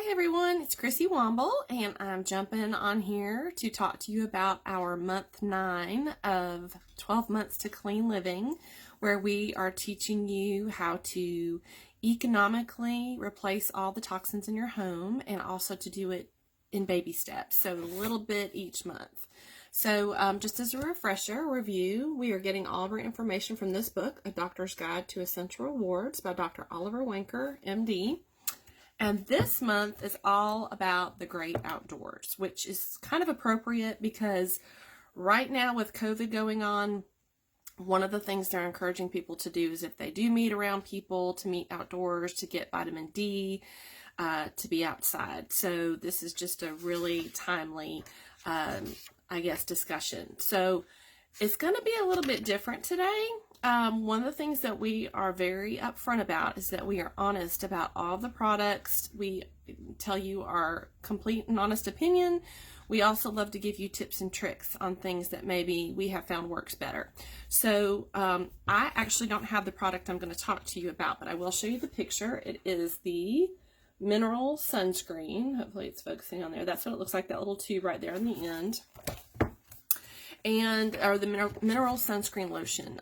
Hi everyone, it's Chrissy Womble, and I'm jumping on here to talk to you about our month 9 of 12 months to clean living, where we are teaching you how to economically replace all the toxins in your home and also to do it in baby steps, so a little bit each month. So just as a refresher review, we are getting all of our information from this book, A Doctor's Guide to Essential Rewards by Dr. Oliver Wanker, MD. And this month is all about the great outdoors, which is kind of appropriate because right now with COVID going on, one of the things they're encouraging people to do is if they do meet around people, to meet outdoors, to get vitamin D, to be outside. So this is just a really timely, discussion. So it's going to be a little bit different today. One of the things that we are very upfront about is that we are honest about all the products. We tell you our complete and honest opinion. We also love to give you tips and tricks on things that maybe we have found works better. So I actually don't have the product I'm going to talk to you about, but I will show you the picture. It is the mineral sunscreen. Hopefully it's focusing on there. That's what it looks like, that little tube right there on the end. Or the mineral sunscreen lotion.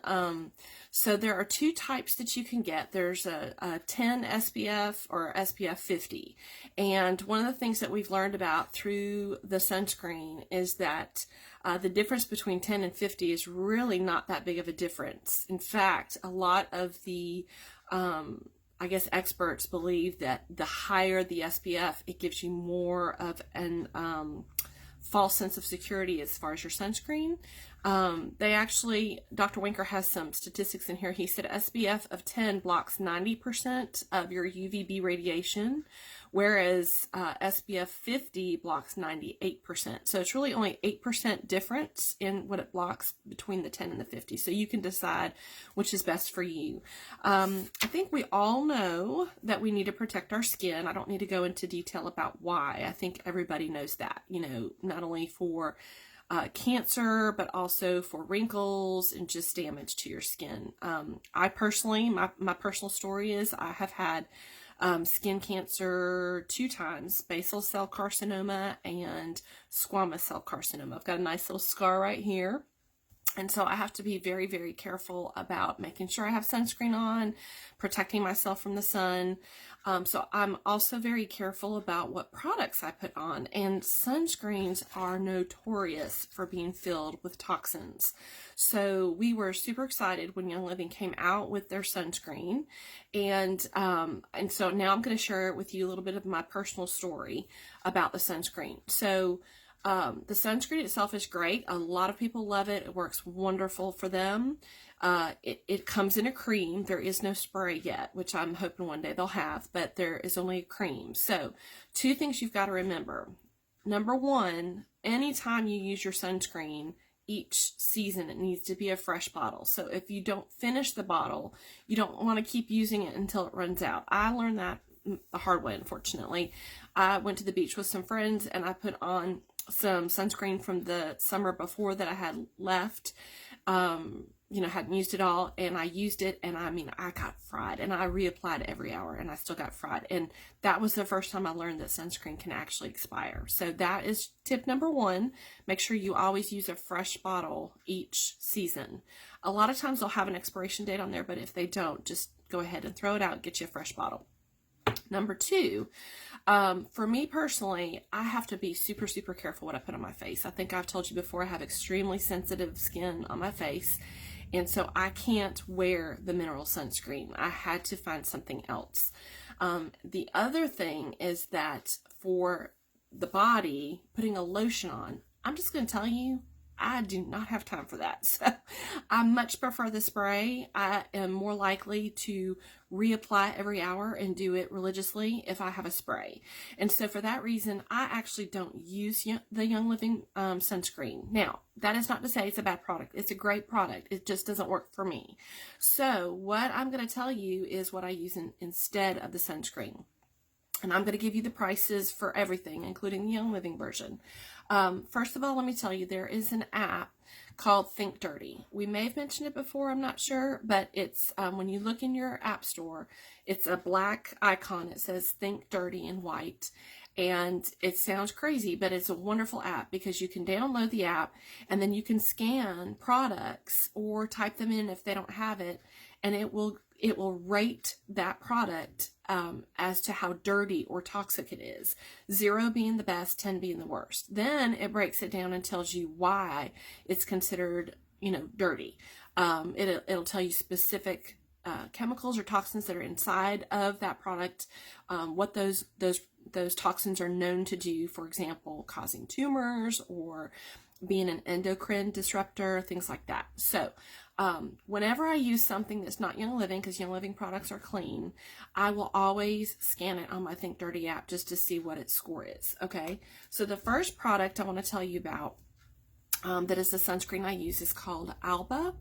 So there are two types that you can get. There's a 10 SPF or SPF 50. And one of the things that we've learned about through the sunscreen is that the difference between 10 and 50 is really not that big of a difference. In fact, a lot of the experts believe that the higher the SPF, it gives you more of an false sense of security as far as your sunscreen. Dr. Winker has some statistics in here. He said SPF of 10 blocks 90% of your UVB radiation, whereas SPF 50 blocks 98%. So it's really only 8% difference in what it blocks between the 10 and the 50. So you can decide which is best for you. I think we all know that we need to protect our skin. I don't need to go into detail about why. I think everybody knows that, not only for cancer, but also for wrinkles and just damage to your skin. I personally, my personal story is I have had skin cancer 2 times, basal cell carcinoma and squamous cell carcinoma. I've got a nice little scar right here. And so I have to be very, very careful about making sure I have sunscreen on, protecting myself from the sun. So I'm also very careful about what products I put on. And sunscreens are notorious for being filled with toxins. So we were super excited when Young Living came out with their sunscreen. And so now I'm going to share with you a little bit of my personal story about the sunscreen. So the sunscreen itself is great. A lot of people love it. It works wonderful for them. It comes in a cream. There is no spray yet, which I'm hoping one day they'll have, but there is only a cream. So 2 things you've got to remember. Number 1, anytime you use your sunscreen, each season it needs to be a fresh bottle. So if you don't finish the bottle, you don't want to keep using it until it runs out. I learned that the hard way, unfortunately. I went to the beach with some friends and I put on some sunscreen from the summer before that I had left, hadn't used it all, and I used it, and I got fried, and I reapplied every hour, and I still got fried, and that was the first time I learned that sunscreen can actually expire. So that is tip number 1. Make sure you always use a fresh bottle each season. A lot of times they'll have an expiration date on there, but if they don't, just go ahead and throw it out and get you a fresh bottle. Number 2, for me personally, I have to be super, super careful what I put on my face. I think I've told you before, I have extremely sensitive skin on my face, and so I can't wear the mineral sunscreen. I had to find something else. The other thing is that for the body, putting a lotion on, I'm just going to tell you, I do not have time for that. So I much prefer the spray. I am more likely to reapply every hour and do it religiously if I have a spray. And so for that reason, I actually don't use the Young Living sunscreen. Now, that is not to say it's a bad product. It's a great product. It just doesn't work for me. So what I'm going to tell you is what I use instead of the sunscreen. And I'm going to give you the prices for everything, including the Young Living version. First of all, let me tell you, there is an app called Think Dirty. We may have mentioned it before, I'm not sure, but it's when you look in your app store, it's a black icon. It says Think Dirty in white. And it sounds crazy, but it's a wonderful app because you can download the app and then you can scan products or type them in if they don't have it, and it will rate that product as to how dirty or toxic it is. 0 being the best, 10 being the worst. Then it breaks it down and tells you why it's considered, dirty. It'll tell you specific chemicals or toxins that are inside of that product, what those toxins are known to do, for example, causing tumors or being an endocrine disruptor, things like that. So whenever I use something that's not Young Living, because Young Living products are clean, I will always scan it on my Think Dirty app just to see what its score is. Okay, so the first product I want to tell you about that is the sunscreen I use is called Alba,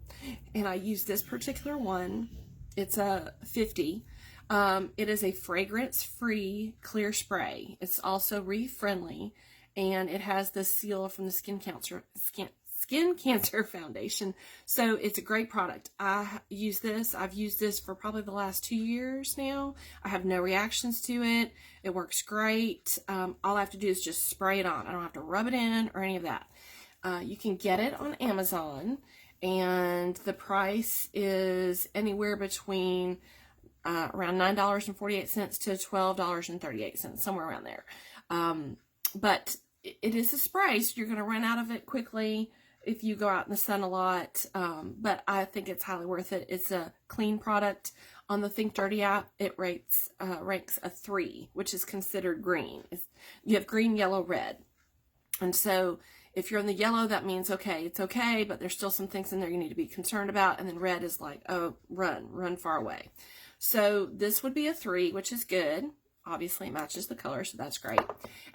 and I use this particular one. It's a 50. It is a fragrance-free clear spray. It's also reef-friendly, and it has the seal from the Skin Cancer Foundation. So it's a great product. I've used this for probably the last 2 years now. I have no reactions to it. It works great. All I have to do is just spray it on. I don't have to rub it in or any of that. You can get it on Amazon, and the price is anywhere between around $9.48 to $12.38, somewhere around there. But it is a spray, so you're going to run out of it quickly if you go out in the sun a lot. But I think it's highly worth it. It's a clean product. On the Think Dirty app, it ranks a 3, which is considered green. You have green, yellow, red. And so if you're in the yellow, that means, okay, it's okay, but there's still some things in there you need to be concerned about. And then red is like, oh, run far away. So this would be a 3, which is good. Obviously, it matches the color, so that's great.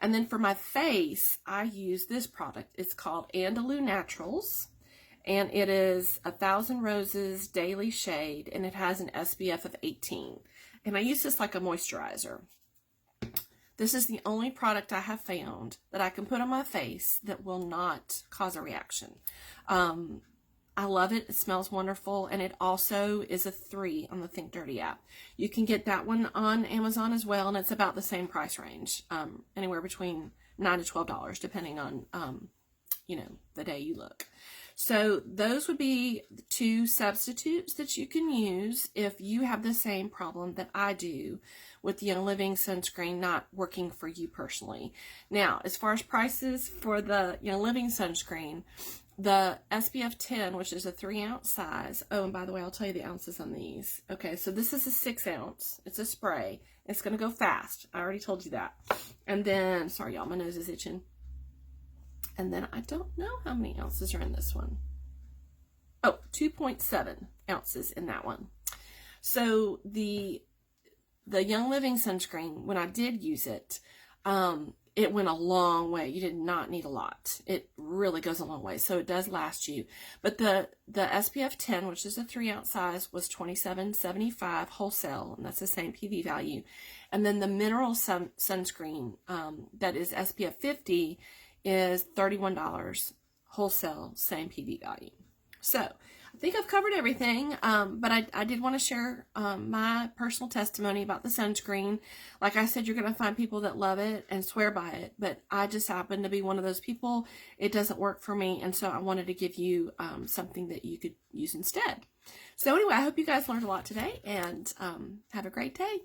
And then for my face, I use this product. It's called Andalou Naturals, and it is 1,000 Roses Daily Shade, and it has an SPF of 18. And I use this like a moisturizer. This is the only product I have found that I can put on my face that will not cause a reaction. I love it. It smells wonderful, and it also is a 3 on the Think Dirty app. You can get that one on Amazon as well, and it's about the same price range, anywhere between $9 to $12, depending on, the day you look. So those would be 2 substitutes that you can use if you have the same problem that I do with the Young Living sunscreen not working for you personally. Now, as far as prices for the Young Living sunscreen, the SPF 10, which is a 3-ounce size. Oh, and by the way, I'll tell you the ounces on these. Okay, so this is a 6-ounce. It's a spray. It's going to go fast. I already told you that. And then, sorry, y'all, my nose is itching. And then I don't know how many ounces are in this one. Oh, 2.7 ounces in that one. So the Young Living sunscreen, when I did use it, it went a long way. You did not need a lot. It really goes a long way, so it does last you. But the SPF 10, which is a 3-ounce size, was $27.75 wholesale, and that's the same PV value. And then the mineral sunscreen that is SPF 50 is $31 wholesale, same PV value. So I think I've covered everything, but I did want to share my personal testimony about the sunscreen. Like I said, you're going to find people that love it and swear by it, but I just happen to be one of those people. It doesn't work for me, and so I wanted to give you something that you could use instead. So anyway, I hope you guys learned a lot today, and have a great day.